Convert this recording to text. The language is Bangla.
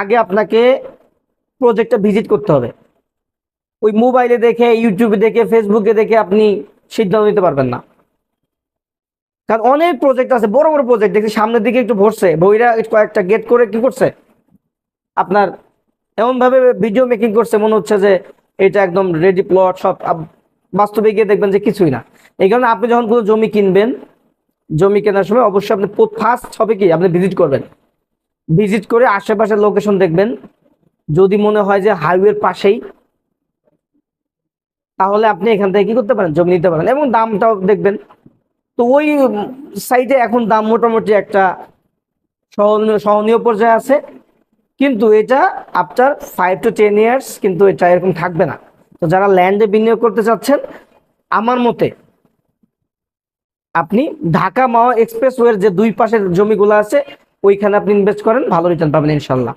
আগে আপনাকে প্রজেক্টটা ভিজিট করতে হবে। ওই মোবাইলে দেখে, ইউটিউবে দেখে, ফেসবুকে দেখে আপনি সিদ্ধান্ত নিতে পারবেন না। কারণ অনেক প্রজেক্ট আছে, বড় বড় প্রজেক্ট দেখছি সামনের দিকে একটু ভরছে, বইরা কয়েকটা গেট করে কি করছে আপনার, এমন ভাবে ভিডিও মেকিং করছে মনে হচ্ছে যে এটা একদম রেডি প্লট সব। বাস্তবে গিয়ে দেখবেন যে কিছুই না। এই কারণে আপনি যখন কোনো জমি কিনবেন, জমি কেনার সময় অবশ্যই আপনি ফার্স্ট হবে কি আপনি ভিজিট করবেন। ভিজিট করে আশেপাশের লোকেশন দেখবেন। যদি মনে হয় যে হাইওয়ের পাশেই, তাহলে আপনি এখান থেকে কি করতে পারেন, জমি নিতে পারেন, এবং দামটাও দেখবেন। তো ওই সাইডে এখন দাম মোটামুটি একটা সহনীয় সহনীয় পর্যায়ে আছে। কিন্তু এটা আফটার 5 to 10 years কিন্তু এটা এরকম থাকবে না। তো যারা ল্যান্ডে বিনিয়োগ করতে চাচ্ছেন, আমার মতে আপনি ঢাকা মাওয়া এক্সপ্রেসওয়ের যে দুই পাশের জমিগুলো আছে ওইখানে আপনি ইনভেস্ট করেন, ভালো রিটার্ন পাবেন ইনশাল্লাহ।